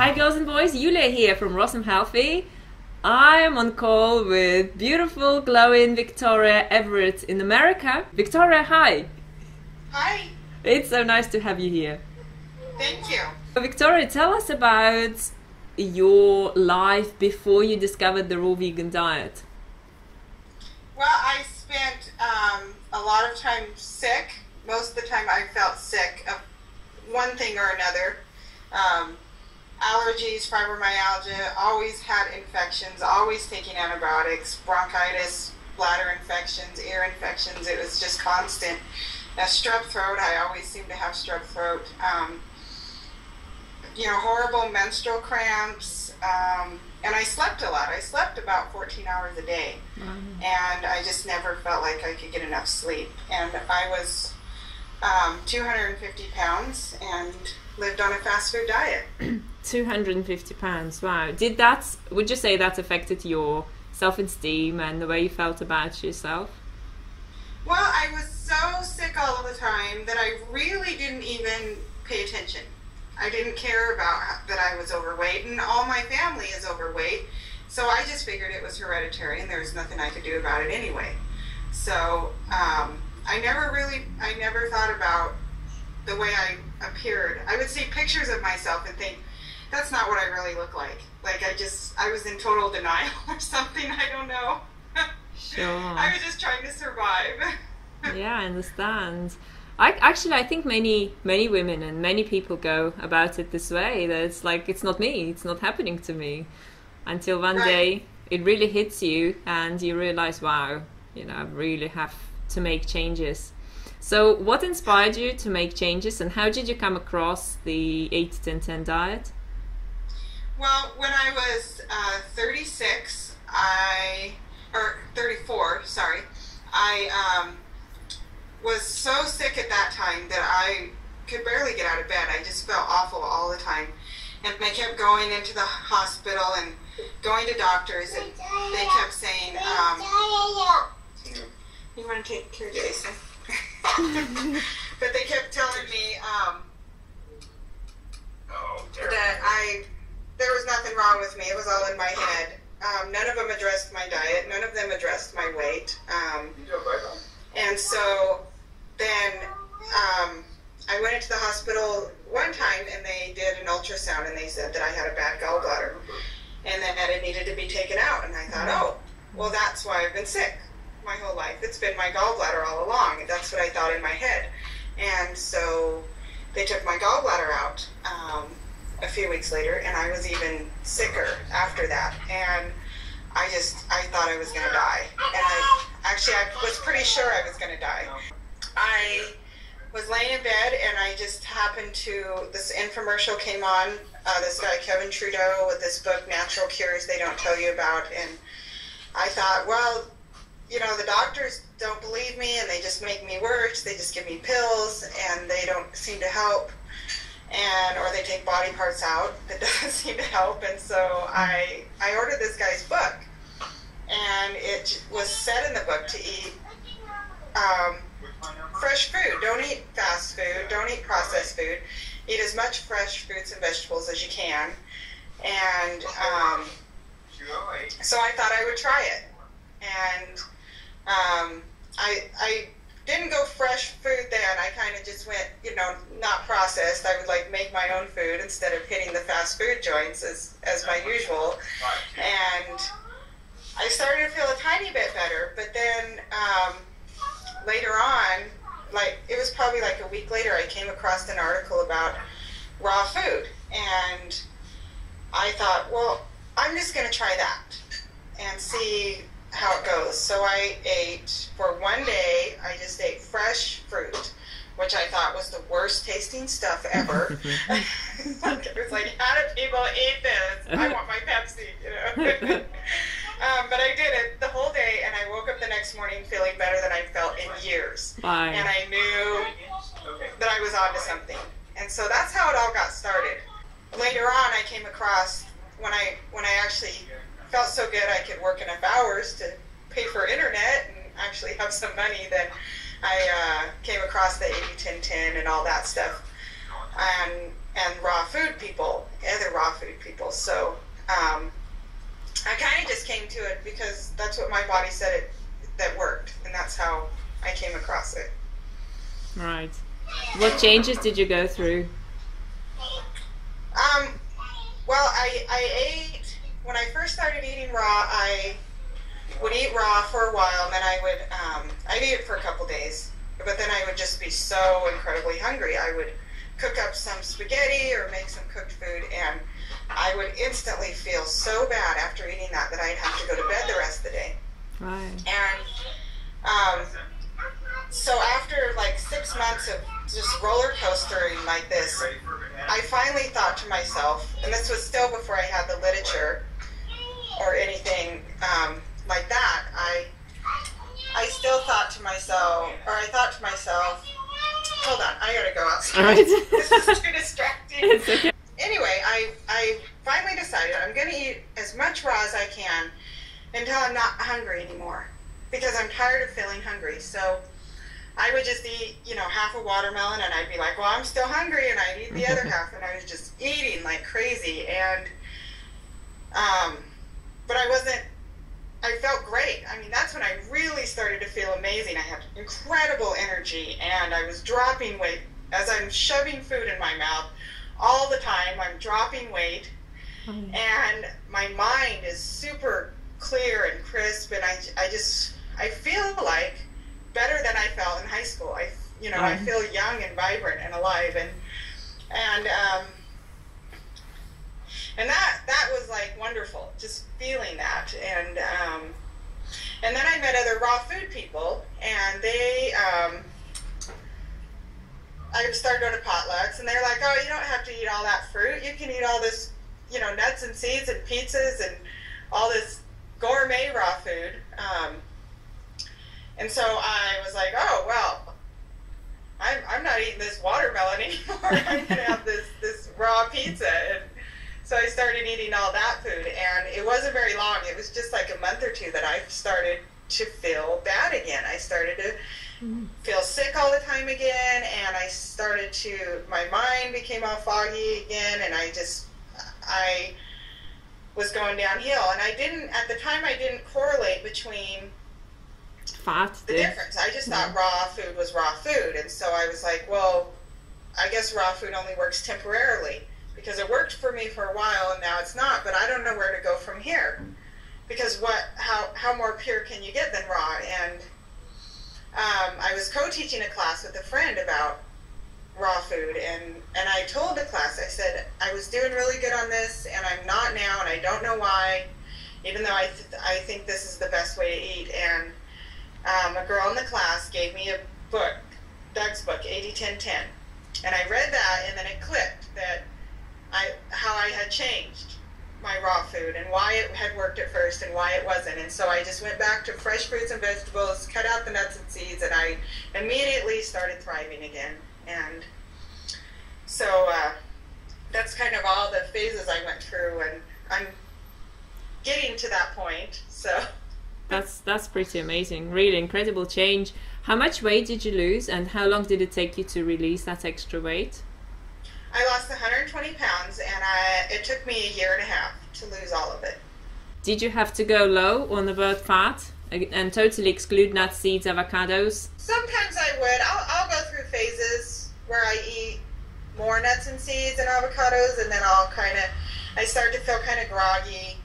Hi girls and boys, Yulia here from Rossum Healthy. I am on call with beautiful, glowing Victoria Everett in America. Victoria, hi! Hi! It's so nice to have you here. Thank you. Victoria, tell us about your life before you discovered the raw vegan diet. Well, I spent a lot of time sick. Most of the time I felt sick of one thing or another. Allergies, fibromyalgia, always had infections, always taking antibiotics, bronchitis, bladder infections, ear infections. It was just constant. Strep throat, I always seemed to have strep throat. Horrible menstrual cramps. And I slept a lot. I slept about 14 hours a day. And I just never felt like I could get enough sleep. And I was 250 pounds and lived on a fast food diet. 250 pounds, wow. Would you say that affected your self-esteem and the way you felt about yourself? Well, I was so sick all the time that I really didn't even pay attention. I didn't care about that I was overweight, and all my family is overweight, so I just figured it was hereditary and there was nothing I could do about it anyway. So I never thought about the way I appeared. I would see pictures of myself and think, that's not what I really look like. Like I was in total denial or something, I don't know. Sure. I was just trying to survive. Yeah, I understand. I think many women and many people go about it this way. That it's like, it's not me, it's not happening to me. Until one day it really hits you and you realize, wow, I really have to make changes. So what inspired you to make changes, and how did you come across the 8-10-10 diet? Well, when I was 36, or 34, sorry, I was so sick at that time that I could barely get out of bed. I just felt awful all the time. And I kept going into the hospital and going to doctors, and they kept saying, you want to take care of Jason? But they kept telling me that there was nothing wrong with me. It was all in my head. None of them addressed my diet. None of them addressed my weight. And so then I went into the hospital one time and they did an ultrasound and they said that I had a bad gallbladder and that it needed to be taken out. And I thought, oh, well, that's why I've been sick my whole life. It's been my gallbladder all along. That's what I thought in my head. And so they took my gallbladder out a few weeks later, and I was even sicker after that. And I thought I was going to die. And I was pretty sure I was going to die. I was laying in bed, and I just happened to, this infomercial came on, this guy Kevin Trudeau with this book, Natural Cures They Don't Tell You About, and I thought, well, the doctors don't believe me, and they just make me worse. They just give me pills, and they don't seem to help, or they take body parts out. That doesn't seem to help, and so I ordered this guy's book, and it was said in the book to eat fresh food. Don't eat fast food. Don't eat processed food. Eat as much fresh fruits and vegetables as you can. And so I thought I would try it. And I didn't go fresh food then. I kind of just went, not processed. I would make my own food instead of hitting the fast food joints as my usual. And I started to feel a tiny bit better, but then later on, it was probably a week later, I came across an article about raw food, and I thought, well, I'm just going to try that and see how it goes. So I ate, for one day, I just ate fresh fruit, which I thought was the worst tasting stuff ever. It was like, how do people eat this? I want my Pepsi, But I did it the whole day, and I woke up the next morning feeling better than I felt in years. Fine. And I knew that I was onto something. And so that's how it all got started. Later on, I came across, when I actually felt so good I could work enough hours to pay for internet and actually have some money, then I came across the 80-10-10 and all that stuff. and raw food people, other raw food people. So I kind of just came to it because that's what my body said that worked, and that's how I came across it. Right. What changes did you go through? Well, I ate, when I first started eating raw, I would eat raw for a while, and then I'd eat it for a couple days, but then I would just be so incredibly hungry. I would cook up some spaghetti or make some cooked food, and I would instantly feel so bad after eating that I'd have to go to bed the rest of the day. Right. And so after like 6 months of just roller coastering like this, I finally thought to myself, and this was still before I had the literature or anything like that, I still thought to myself, hold on, I gotta go outside. All right. This is too distracting. It's okay. Anyway, I finally decided I'm gonna eat as much raw as I can until I'm not hungry anymore, because I'm tired of feeling hungry. So I would just eat, half a watermelon, and I'd be like, well, I'm still hungry, and I'd eat the other half, and I was just eating like crazy. And but I felt great. I mean, that's when I really started to feel amazing. I had incredible energy, and I was dropping weight as I'm shoving food in my mouth all the time. I'm dropping weight, and my mind is super clear and crisp, and I feel like better than I felt in high school. I feel young and vibrant and alive, and that was like wonderful, just feeling that. And then I met other raw food people, and I started going to potlucks, and they're like, oh, you don't have to eat all that fruit. You can eat all this, nuts and seeds and pizzas and all this gourmet raw food. And so I was like, oh, well, I'm not eating this watermelon anymore. I'm going to have this raw pizza. And so I started eating all that food, and it wasn't very long. It was just like a month or two that I started to feel bad again. I started to feel sick all the time again, and my mind became all foggy again, and I was going downhill. And at the time I didn't correlate between the difference. I just thought raw food was raw food, and so I was like, well, I guess raw food only works temporarily, because it worked for me for a while and now it's not, but I don't know where to go from here, because how more pure can you get than raw? And I was co-teaching a class with a friend about raw food, and I told the class, I said, I was doing really good on this, and I'm not now, and I don't know why, even though I think this is the best way to eat. And a girl in the class gave me a book, Doug's book, 80-10-10, and I read that, and then it clicked that how I had changed my raw food and why it had worked at first and why it wasn't. And so I just went back to fresh fruits and vegetables, cut out the nuts and seeds, and I immediately started thriving again. And so that's kind of all the phases I went through, and I'm getting to that point. So that's pretty amazing. Really incredible change. How much weight did you lose, and how long did it take you to release that extra weight? I lost 120 pounds, and it took me a year and a half to lose all of it. Did you have to go low on the bird fat and totally exclude nuts, seeds, avocados? Sometimes I would. I'll go through phases where I eat more nuts and seeds and avocados, and then I start to feel kind of groggy,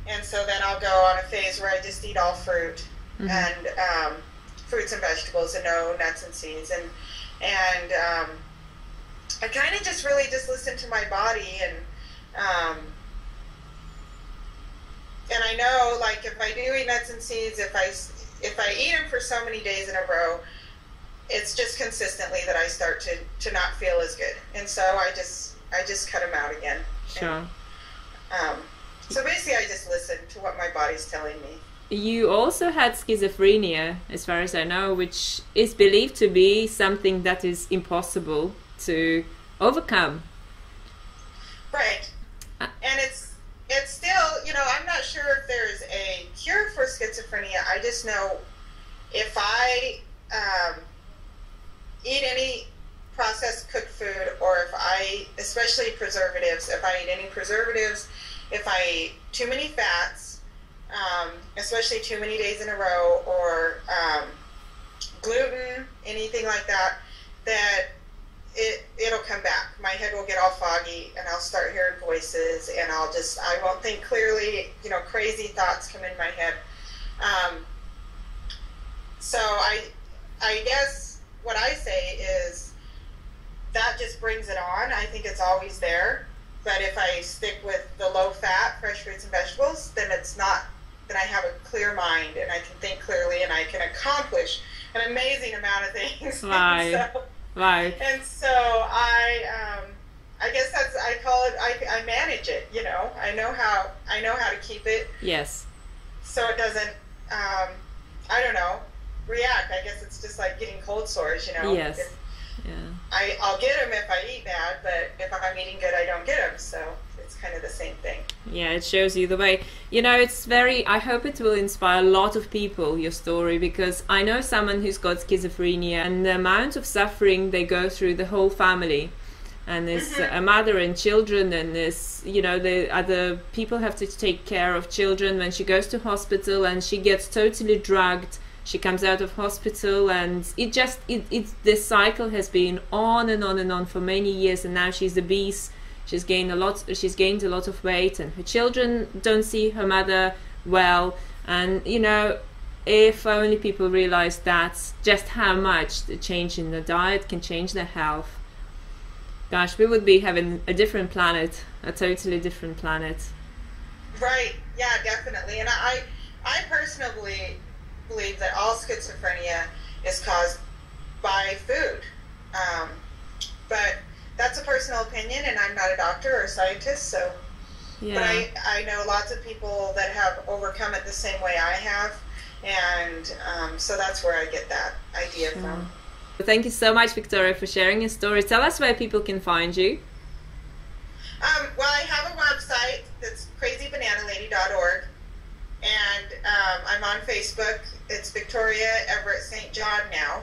and so then I'll go on a phase where I just eat all fruit and fruits and vegetables and no nuts and seeds, and I kind of just really just listen to my body, and I know, like, if I do eat nuts and seeds, if I eat them for so many days in a row, it's just consistently that I start to not feel as good, and so I just cut them out again. Sure. And, so basically, I just listen to what my body's telling me. You also had schizophrenia, as far as I know, which is believed to be something that is impossible to overcome. Right. And it's still, I'm not sure if there's a cure for schizophrenia. I just know if I eat any processed cooked food, or if especially preservatives, if I eat any preservatives, if I eat too many fats, especially too many days in a row, or gluten, anything like that, that it'll come back. My head will get all foggy, and I'll start hearing voices, and I won't think clearly. Crazy thoughts come in my head. So I guess what I say is that just brings it on. I think it's always there. But if I stick with the low-fat, fresh fruits and vegetables, then it's not. Then I have a clear mind, and I can think clearly, and I can accomplish an amazing amount of things. Right. Right. And so I guess I call it. I manage it. I know how to keep it. Yes. So it doesn't. I don't know. React. I guess it's just like getting cold sores. Yes. I'll get them if I eat bad, but if I'm eating good, I don't get them. So it's kind of the same thing. Yeah, it shows you the way. It's I hope it will inspire a lot of people, your story, because I know someone who's got schizophrenia, and the amount of suffering they go through, the whole family. And there's a mother and children, and there's, the other people have to take care of children. When she goes to hospital and she gets totally drugged, she comes out of hospital, and this cycle has been on and on and on for many years, and now she's obese. She's gained a lot of weight, and her children don't see her mother well. And if only people realize that's just how much the change in the diet can change their health. Gosh, we would be having a different planet, a totally different planet. Right. Yeah, definitely. And I personally believe that all schizophrenia is caused by food. But that's a personal opinion, and I'm not a doctor or a scientist, so. Yeah. But I know lots of people that have overcome it the same way I have, and so that's where I get that idea from. Thank you so much, Victoria, for sharing your story. Tell us where people can find you. Well, I have a website that's crazybananalady.org, and I'm on Facebook. It's Victoria Everett St. John now.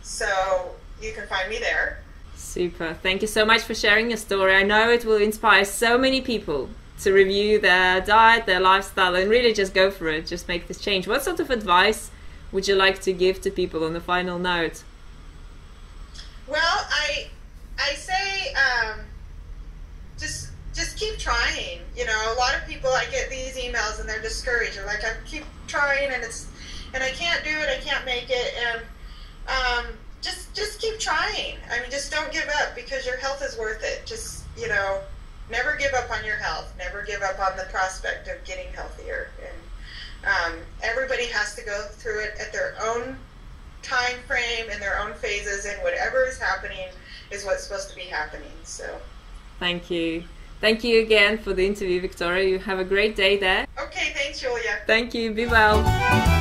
So you can find me there. Super. Thank you so much for sharing your story. I know it will inspire so many people to review their diet, their lifestyle, and really just go for it. Just make this change. What sort of advice would you like to give to people on the final note? Well, I say just keep trying. A lot of people, I get these emails and they're discouraged. They're like, I keep trying and I can't do it. I can't make it. And just keep trying. I mean, just don't give up, because your health is worth it. Just never give up on your health. Never give up on the prospect of getting healthier. And everybody has to go through it at their own time frame and their own phases, and whatever is happening is what's supposed to be happening. So thank you again for the interview, Victoria. You have a great day there. Okay, thanks, Julia. Thank you. Be well.